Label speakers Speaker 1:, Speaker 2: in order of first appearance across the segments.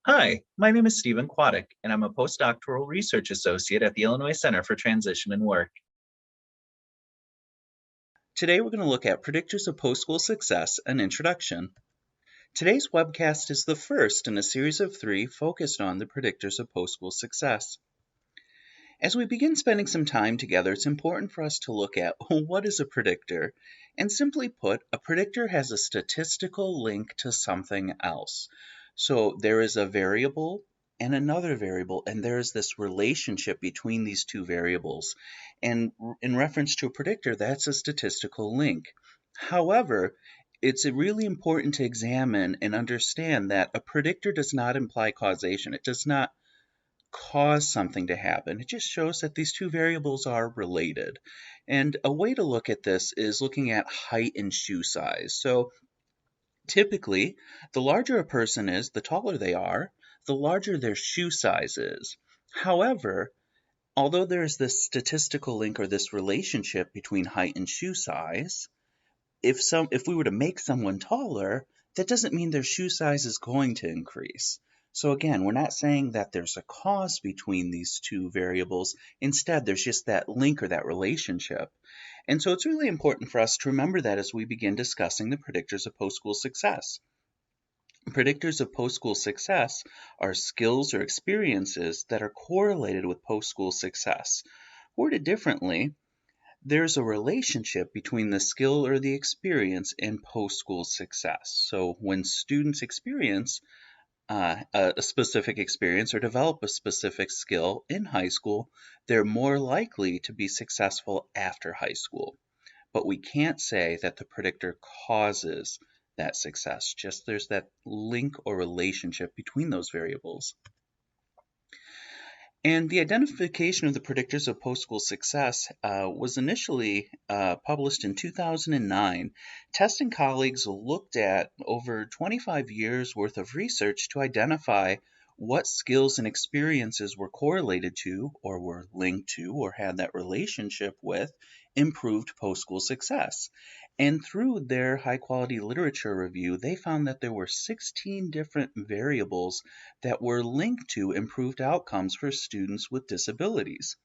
Speaker 1: Hi, my name is Stephen Kwiatek, and I'm a postdoctoral research associate at the Illinois Center for Transition and Work. Today we're going to look at Predictors of Postschool Success, an Introduction. Today's webcast is the first in a series of 3 focused on the predictors of postschool success. As we begin spending some time together, it's important for us to look at what is a predictor. And simply put, a predictor has a statistical link to something else. So there is a variable and another variable, and there is this relationship between these two variables. And in reference to a predictor, that's a statistical link. However, it's really important to examine and understand that a predictor does not imply causation. It does not cause something to happen. It just shows that these two variables are related. And a way to look at this is looking at height and shoe size. So typically, the larger a person is, the taller they are, the larger their shoe size is. However, although there's this statistical link or this relationship between height and shoe size, if we were to make someone taller, that doesn't mean their shoe size is going to increase. So again, we're not saying that there's a cause between these two variables. Instead, there's just that link or that relationship. And so it's really important for us to remember that as we begin discussing the predictors of post-school success. Predictors of post-school success are skills or experiences that are correlated with post-school success. Worded differently, there's a relationship between the skill or the experience and post-school success. So when students experience a specific experience or develop a specific skill in high school, they're more likely to be successful after high school. But we can't say that the predictor causes that success, just there's that link or relationship between those variables. And the identification of the predictors of post-school success was initially published in 2009. Test and colleagues looked at over 25 years worth of research to identify what skills and experiences were correlated to or were linked to or had that relationship with improved post-school success. And through their high-quality literature review, they found that there were 16 different variables that were linked to improved outcomes for students with disabilities.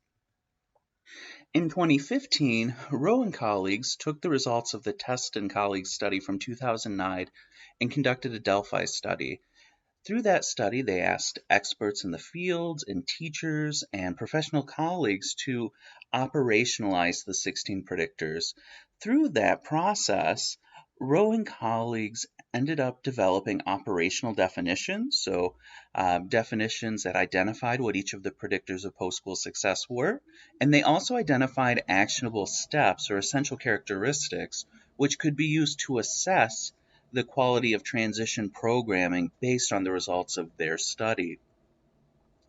Speaker 1: In 2015, Rowe and colleagues took the results of the Test and colleagues study from 2009 and conducted a Delphi study. Through that study, they asked experts in the field and teachers and professional colleagues to operationalize the 16 predictors. Through that process, Rowe and colleagues ended up developing operational definitions, so definitions that identified what each of the predictors of post-school success were, and they also identified actionable steps or essential characteristics which could be used to assess the quality of transition programming based on the results of their study.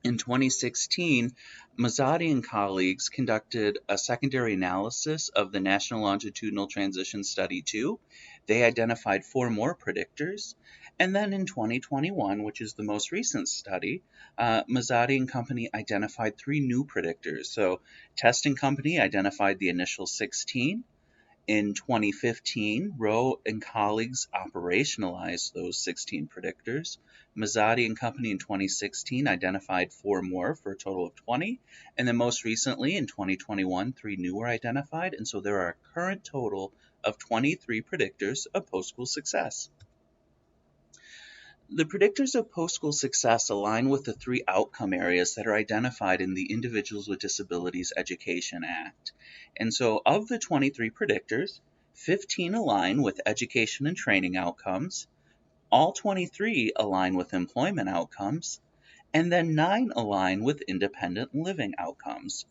Speaker 1: In 2016, Mazzotti and colleagues conducted a secondary analysis of the National Longitudinal Transition Study 2. They identified 4 more predictors. And then in 2021, which is the most recent study, Mazzotti and company identified 3 new predictors. So Test and company identified the initial 16. In 2015, Rowe and colleagues operationalized those 16 predictors. Mazzotti and company in 2016 identified 4 more for a total of 20. And then most recently in 2021, 3 new were identified. And so there are a current total of 23 predictors of post-school success. The predictors of post-school success align with the 3 outcome areas that are identified in the Individuals with Disabilities Education Act. And so of the 23 predictors, 15 align with education and training outcomes, all 23 align with employment outcomes, and then 9 align with independent living outcomes.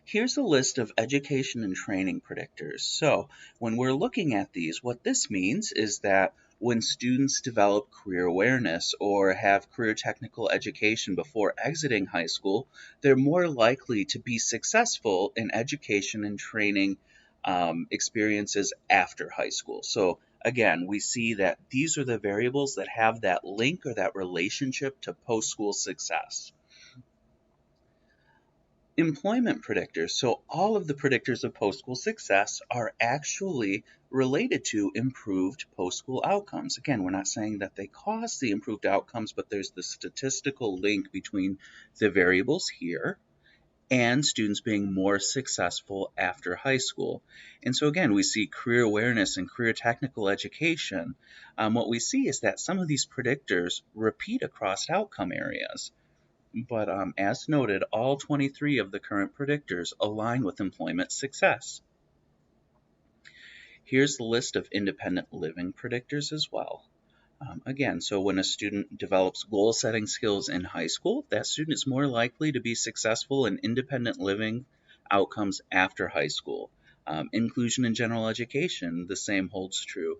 Speaker 1: Here's a list of education and training predictors. So when we're looking at these, what this means is that when students develop career awareness or have career technical education before exiting high school, they're more likely to be successful in education and training experiences after high school. So again, we see that these are the variables that have that link or that relationship to post-school success. Employment predictors. So all of the predictors of post-school success are actually related to improved post-school outcomes. Again, we're not saying that they cause the improved outcomes, but there's the statistical link between the variables here and students being more successful after high school. And so again, we see career awareness and career technical education. What we see is that some of these predictors repeat across outcome areas. But as noted, all 23 of the current predictors align with employment success. Here's the list of independent living predictors as well. Again, so when a student develops goal-setting skills in high school, that student is more likely to be successful in independent living outcomes after high school. Inclusion in general education, the same holds true.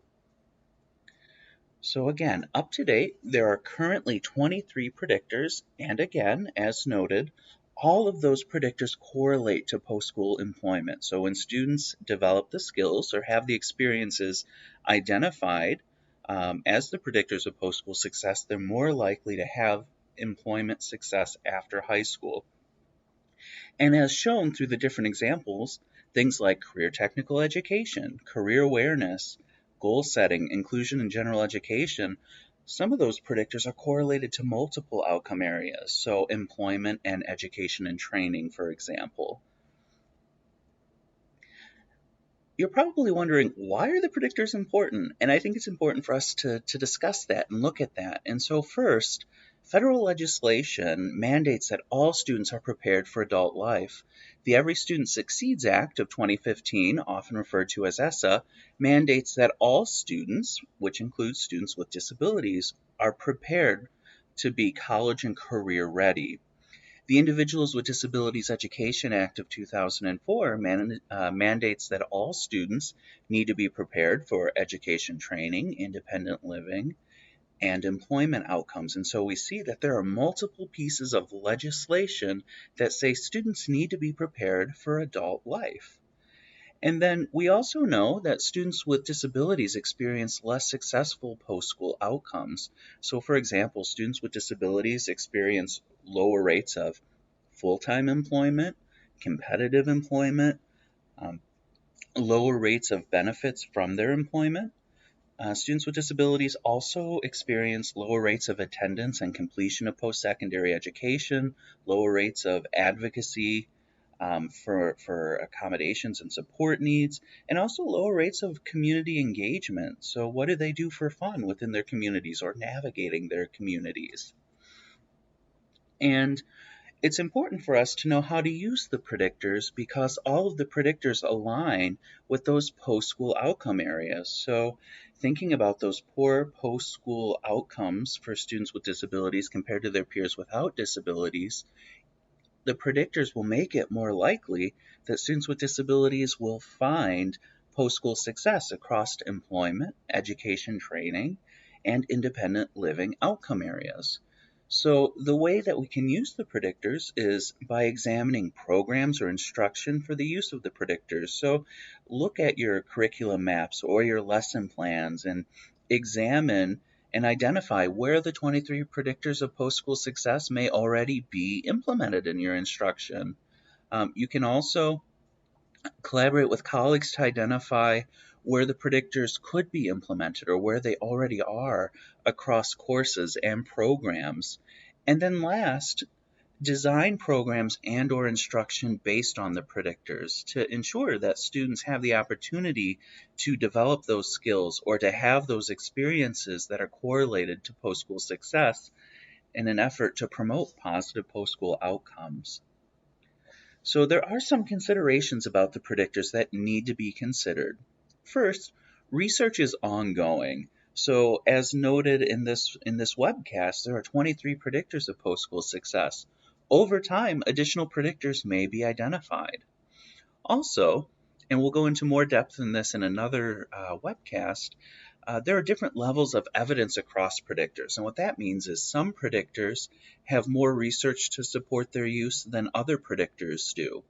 Speaker 1: So again, up to date, there are currently 23 predictors, and again, as noted, all of those predictors correlate to post-school employment. So when students develop the skills or have the experiences identified as the predictors of post-school success, they're more likely to have employment success after high school. And as shown through the different examples, things like career technical education, career awareness, goal setting, inclusion in general education, some of those predictors are correlated to multiple outcome areas, so employment and education and training, for example. You're probably wondering, why are the predictors important? And I think it's important for us to discuss that and look at that. And so first, federal legislation mandates that all students are prepared for adult life. The Every Student Succeeds Act of 2015, often referred to as ESSA, mandates that all students, which includes students with disabilities, are prepared to be college and career ready. The Individuals with Disabilities Education Act of 2004 mandates that all students need to be prepared for education training, independent living, and employment outcomes. And so we see that there are multiple pieces of legislation that say students need to be prepared for adult life. And then we also know that students with disabilities experience less successful post-school outcomes. So for example, students with disabilities experience lower rates of full-time employment, competitive employment, lower rates of benefits from their employment. Students with disabilities also experience lower rates of attendance and completion of post-secondary education, lower rates of advocacy for accommodations and support needs, and also lower rates of community engagement. So what do they do for fun within their communities or navigating their communities? And it's important for us to know how to use the predictors because all of the predictors align with those post-school outcome areas. So thinking about those poor post-school outcomes for students with disabilities compared to their peers without disabilities, the predictors will make it more likely that students with disabilities will find post-school success across employment, education training, and independent living outcome areas. So the way that we can use the predictors is by examining programs or instruction for the use of the predictors. So look at your curriculum maps or your lesson plans and examine and identify where the 23 predictors of post-school success may already be implemented in your instruction. You can also collaborate with colleagues to identify where the predictors could be implemented or where they already are across courses and programs. And then last, design programs and or instruction based on the predictors to ensure that students have the opportunity to develop those skills or to have those experiences that are correlated to post-school success in an effort to promote positive post-school outcomes. So there are some considerations about the predictors that need to be considered. First, research is ongoing. So as noted in this webcast, there are 23 predictors of post-school success. Over time, additional predictors may be identified. Also, and we'll go into more depth in this in another webcast, there are different levels of evidence across predictors. And what that means is some predictors have more research to support their use than other predictors do.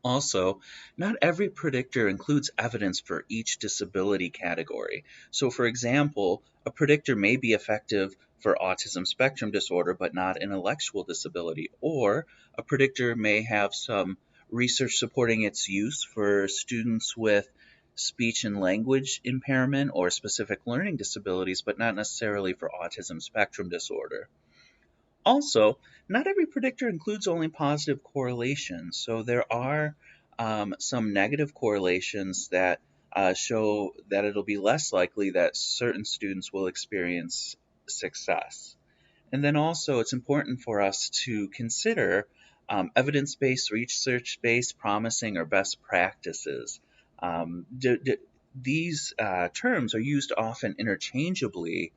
Speaker 1: Also, not every predictor includes evidence for each disability category. So for example, a predictor may be effective for autism spectrum disorder but not intellectual disability. Or a predictor may have some research supporting its use for students with speech and language impairment or specific learning disabilities, but not necessarily for autism spectrum disorder. Also, not every predictor includes only positive correlations. So there are some negative correlations that show that it'll be less likely that certain students will experience success. And then also, it's important for us to consider evidence-based, research-based, promising, or best practices. These terms are used often interchangeably,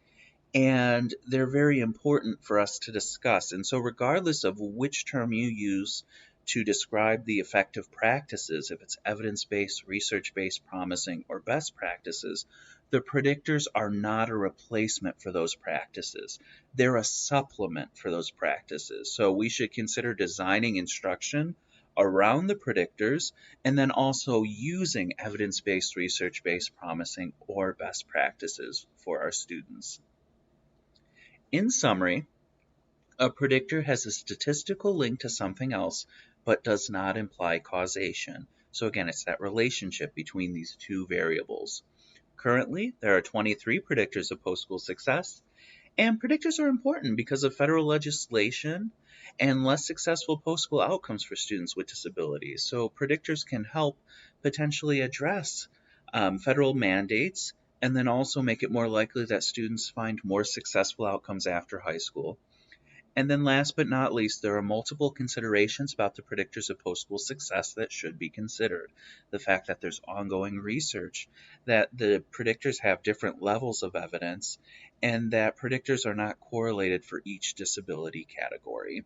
Speaker 1: and they're very important for us to discuss. And so, regardless of which term you use to describe the effective practices, if it's evidence based, research based, promising, or best practices, the predictors are not a replacement for those practices. They're a supplement for those practices. So, we should consider designing instruction around the predictors and then also using evidence based, research based, promising, or best practices for our students. In summary, a predictor has a statistical link to something else, but does not imply causation. So again, it's that relationship between these two variables. Currently, there are 23 predictors of post-school success, and predictors are important because of federal legislation and less successful post-school outcomes for students with disabilities. So predictors can help potentially address federal mandates and then also make it more likely that students find more successful outcomes after high school. And then last but not least, there are multiple considerations about the predictors of post-school success that should be considered. The fact that there's ongoing research, that the predictors have different levels of evidence, and that predictors are not correlated for each disability category.